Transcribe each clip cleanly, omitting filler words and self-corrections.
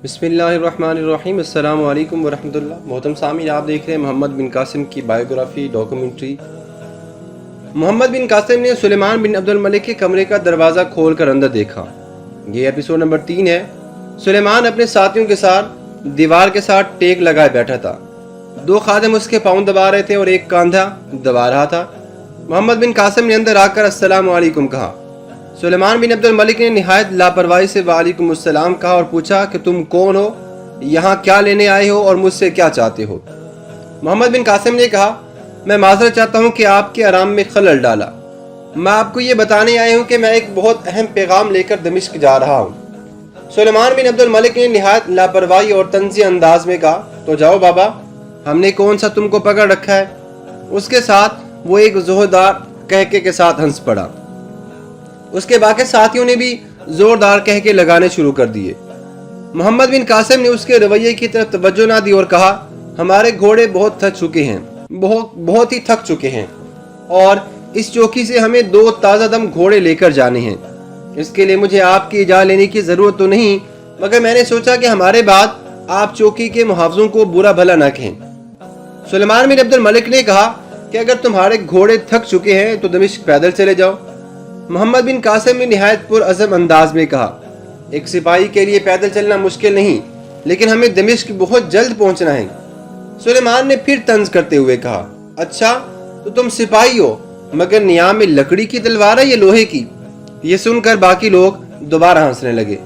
بسم اللہ الرحمن الرحیم۔ السلام علیکم ورحمۃ اللہ۔ محترم سامعین، آپ دیکھ رہے ہیں محمد بن قاسم کی بائیوگرافی ڈاکومنٹری۔ محمد بن قاسم نے سلیمان بن عبد الملک کے کمرے کا دروازہ کھول کر اندر دیکھا۔ یہ ایپیسوڈ نمبر 3 ہے۔ سلیمان اپنے ساتھیوں کے ساتھ دیوار کے ساتھ ٹیک لگائے بیٹھا تھا۔ 2 خادم اس کے پاؤں دبا رہے تھے اور ایک کاندھا دبا رہا تھا۔ محمد بن قاسم نے اندر آ کر السلام علیکم کہا۔ سلیمان بن عبد الملک نے نہایت لاپرواہی سے وعلیکم السلام کہا اور پوچھا کہ تم کون ہو، یہاں کیا لینے آئے ہو اور مجھ سے کیا چاہتے ہو؟ محمد بن قاسم نے کہا، میں معذرت چاہتا ہوں کہ آپ کے آرام میں خلل ڈالا۔ میں آپ کو یہ بتانے آیا ہوں کہ میں ایک بہت اہم پیغام لے کر دمشق جا رہا ہوں۔ سلیمان بن عبد الملک نے نہایت لاپرواہی اور طنزیہ انداز میں کہا، تو جاؤ بابا، ہم نے کون سا تم کو پکڑ رکھا ہے؟ اس کے ساتھ وہ ایک زوردار کہکے کے ساتھ ہنس پڑا۔ اس کے باقی ساتھیوں نے بھی زوردار کہکے لگانے شروع کر دیے۔ محمد بن قاسم نے اس کے رویے کی طرف توجہ نہ دی اور کہا، ہمارے گھوڑے بہت تھک چکے ہیں اور اس چوکی سے ہمیں 2 تازہ دم گھوڑے لے کر جانے ہیں۔ اس کے لیے مجھے آپ کی اجازت لینے کی ضرورت تو نہیں، مگر میں نے سوچا کہ ہمارے بعد آپ چوکی کے محافظوں کو برا بھلا نہ کہیں۔ سلیمان بن عبد الملک نے کہا کہ اگر تمہارے گھوڑے تھک چکے ہیں تو دمشق پیدل چلے جاؤ۔ محمد بن قاسم نے نہایت پرعزم انداز میں کہا، ایک سپاہی کے لیے پیدل چلنا مشکل نہیں، لیکن ہمیں دمشق بہت جلد پہنچنا ہے۔ سلیمان نے پھر طنز کرتے ہوئے کہا، اچھا تو تم سپاہی ہو، مگر نیام میں لکڑی کی تلوار ہے یا لوہے کی؟ یہ سن کر باقی لوگ دوبارہ ہنسنے لگے۔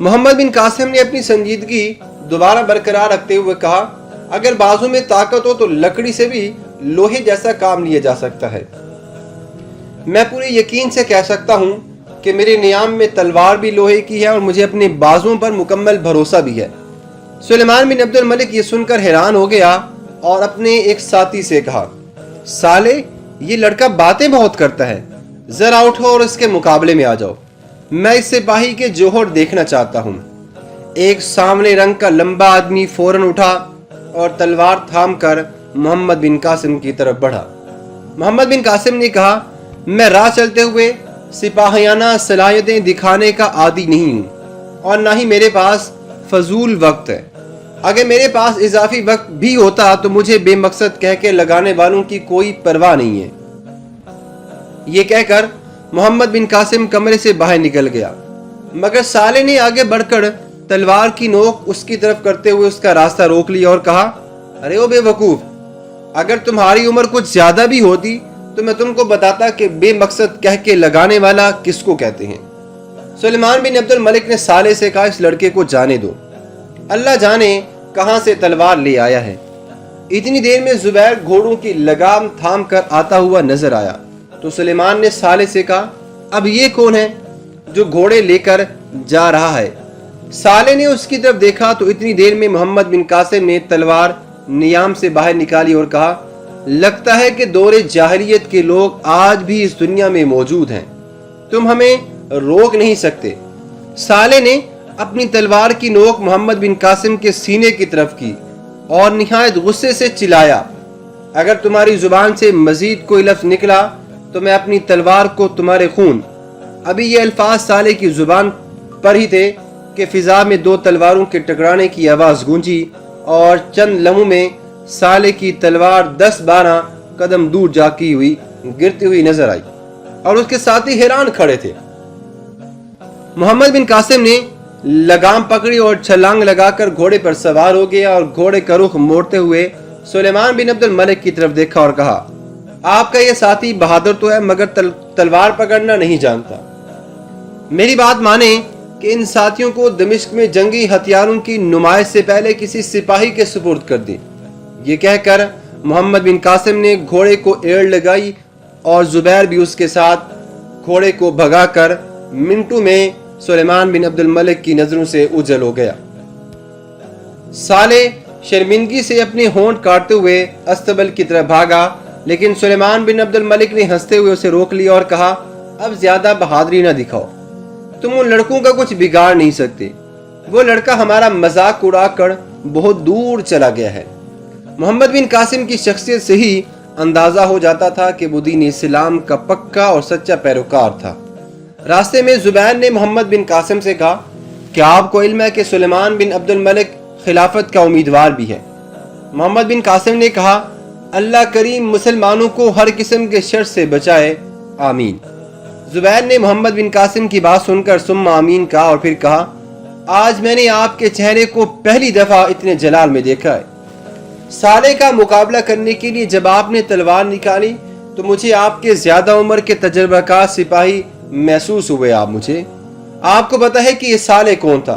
محمد بن قاسم نے اپنی سنجیدگی دوبارہ برقرار رکھتے ہوئے کہا، اگر بازو میں طاقت ہو تو لکڑی سے بھی لوہے جیسا کام لیا جا سکتا ہے۔ میں پورے یقین سے کہہ سکتا ہوں کہ میرے نیام میں تلوار بھی لوہے کی ہے اور مجھے اپنے بازوؤں پر مکمل بھروسہ بھی ہے۔ سلیمان بن عبد الملک یہ سن کر حیران ہو گیا اور اپنے ایک ساتھی سے کہا، صالح، یہ لڑکا باتیں بہت کرتا ہے، ذرا اٹھو اور اس کے مقابلے میں آ جاؤ۔ میں اس سپاہی کے جوہر دیکھنا چاہتا ہوں۔ ایک سامنے رنگ کا لمبا آدمی فوراً اٹھا اور تلوار تھام کر محمد بن قاسم کی طرف بڑھا۔ محمد بن قاسم نے کہا، میں راہ چلتے ہوئے سپاہیانہ صلاحیتیں دکھانے کا عادی نہیں ہوں اور نہ ہی میرے پاس فضول وقت ہے۔ اگر میرے پاس اضافی وقت بھی ہوتا تو مجھے بے مقصد کہہ کے لگانے والوں کی کوئی پرواہ نہیں ہے۔ یہ کہہ کر محمد بن قاسم کمرے سے باہر نکل گیا، مگر صالح نے آگے بڑھ کر تلوار کی نوک اس کی طرف کرتے ہوئے اس کا راستہ روک لیا اور کہا، ارے او بے وقوف، اگر تمہاری عمر کچھ زیادہ بھی ہوتی تو میں تم کو بتاتا کہ بے مقصد کہہ کے لگانے والا کس کو کہتے ہیں۔ سلیمان بن عبد الملک نے صالح سے کہا، اس لڑکے کو جانے دو، اللہ جانے کہاں سے تلوار لے آیا ہے۔ اتنی دیر میں زبیر گھوڑوں کی لگام تھام کر آتا ہوا نظر آیا تو سلیمان نے صالح سے کہا، اب یہ کون ہے جو گھوڑے لے کر جا رہا ہے؟ صالح نے اس کی طرف دیکھا تو اتنی دیر میں محمد بن قاسم نے تلوار نیام سے باہر نکالی اور کہا، لگتا ہے کہ دور جاہلیت کے لوگ آج بھی اس دنیا میں موجود ہیں، تم ہمیں روک نہیں سکتے۔ صالح نے اپنی تلوار کی نوک محمد بن قاسم کے سینے کی طرف کی اور نہایت غصے سے چلایا، اگر تمہاری زبان سے مزید کوئی لفظ نکلا تو میں اپنی تلوار کو تمہارے خون۔ ابھی یہ الفاظ صالح کی زبان پر ہی تھے کہ فضا میں 2 تلواروں کے ٹکرانے کی آواز گونجی اور چند لمحوں میں صالح کی تلوار 10-12 قدم دور جاتی ہوئی گرتی ہوئی نظر آئی اور اس کے ساتھی حیران کھڑے تھے۔ محمد بن قاسم نے لگام پکڑی اور چھلانگ لگا کر گھوڑے پر سوار ہو گیا اور گھوڑے کا رخ موڑتے ہوئے سلیمان بن عبد الملک کی طرف دیکھا اور کہا، آپ کا یہ ساتھی بہادر تو ہے مگر تلوار پکڑنا نہیں جانتا۔ میری بات مانیں کہ ان ساتھیوں کو دمشق میں جنگی ہتھیاروں کی نمائش سے پہلے کسی سپاہی کے سپرد کر دیں۔ یہ کہہ کر محمد بن قاسم نے گھوڑے کو ایڑ لگائی اور زبیر بھی اس کے ساتھ گھوڑے کو بھگا کر منٹوں میں سلیمان بن عبد الملک کی نظروں سے اوجھل ہو گیا۔ صالح شرمندگی سے اپنے ہونٹ کاٹتے ہوئے استبل کی طرف بھاگا، لیکن سلیمان بن عبد الملک نے ہنستے ہوئے اسے روک لیا اور کہا، اب زیادہ بہادری نہ دکھاؤ، تم ان لڑکوں کا کچھ بگاڑ نہیں سکتے، وہ لڑکا ہمارا مذاق اڑا کر بہت دور چلا گیا ہے۔ محمد بن قاسم کی شخصیت سے ہی اندازہ ہو جاتا تھا کہ وہ دین اسلام کا پکا اور سچا پیروکار تھا۔ راستے میں زبیر نے محمد بن قاسم سے کہا، کیا آپ کو علم ہے کہ سلیمان بن عبد الملک خلافت کا امیدوار بھی ہے؟ محمد بن قاسم نے کہا اللہ کریم مسلمانوں کو ہر قسم کے شر سے بچائے، آمین۔ زبیر نے محمد بن قاسم کی بات سن کر ثم آمین کہا اور پھر کہا آج میں نے آپ کے چہرے کو پہلی دفعہ اتنے جلال میں دیکھا ہے۔ صالح کا مقابلہ کرنے کے لیے جب آپ نے تلوار نکالی تو مجھے آپ کے زیادہ عمر کے تجربہ کار سپاہی محسوس ہوئے۔ آپ کو پتا ہے کہ یہ صالح کون تھا؟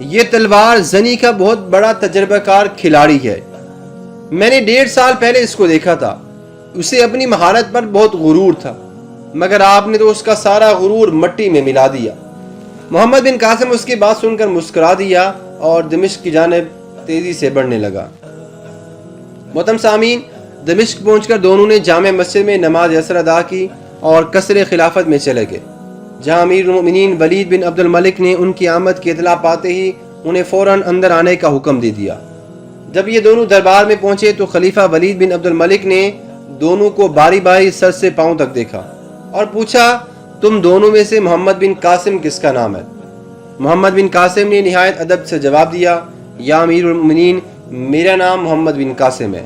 یہ تلوار زنی کا بہت بڑا تجربہ کار کھلاڑی ہے۔ میں نے 1.5 سال پہلے اس کو دیکھا تھا۔ اسے اپنی مہارت پر بہت غرور تھا، مگر آپ نے تو اس کا سارا غرور مٹی میں ملا دیا۔ محمد بن قاسم اس کی بات سن کر مسکرا دیا اور دمشق کی جانب تیزی سے بڑھنے لگا۔ محترم سامعین، دمشق پہنچ کر دونوں نے جامع مسجد میں نماز عصر ادا کی اور قصر خلافت میں چلے گئے، جہاں امیر المؤمنین ولید بن عبد الملک نے ان کی آمد کی اطلاع پاتے ہی انہیں فوراً اندر آنے کا حکم دے دیا۔ جب یہ دونوں دربار میں پہنچے تو خلیفہ ولید بن عبد الملک نے دونوں کو باری باری سر سے پاؤں تک دیکھا اور پوچھا تم دونوں میں سے محمد بن قاسم کس کا نام ہے؟ محمد بن قاسم نے نہایت ادب سے جواب دیا یا امیر المؤمنین میرا نام محمد بن قاسم ہے۔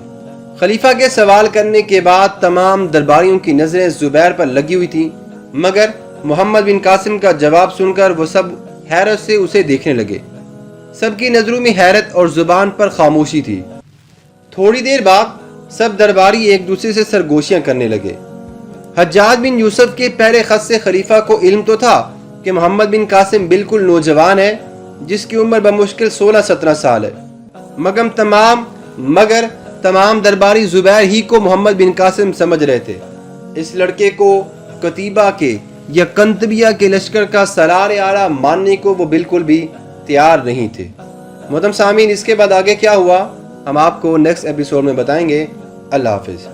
خلیفہ کے سوال کرنے کے بعد تمام درباریوں کی نظریں زبیر پر لگی ہوئی تھیں، مگر محمد بن قاسم کا جواب سن کر وہ سب حیرت سے اسے دیکھنے لگے۔ سب کی نظروں میں حیرت اور زبان پر خاموشی تھی۔ تھوڑی دیر بعد سب درباری ایک دوسرے سے سرگوشیاں کرنے لگے۔ حجاج بن یوسف کے پہلے خط سے خلیفہ کو علم تو تھا کہ محمد بن قاسم بالکل نوجوان ہے جس کی عمر بمشکل 16-17 سال ہے، مگر تمام درباری زبیر ہی کو محمد بن قاسم سمجھ رہے تھے۔ اس لڑکے کو کتیبہ کے یا کنتبیہ کے لشکر کا سالار اعلیٰ ماننے کو وہ بالکل بھی تیار نہیں تھے۔ محترم سامعین، اس کے بعد آگے کیا ہوا ہم آپ کو نیکسٹ ایپیسوڈ میں بتائیں گے۔ اللہ حافظ۔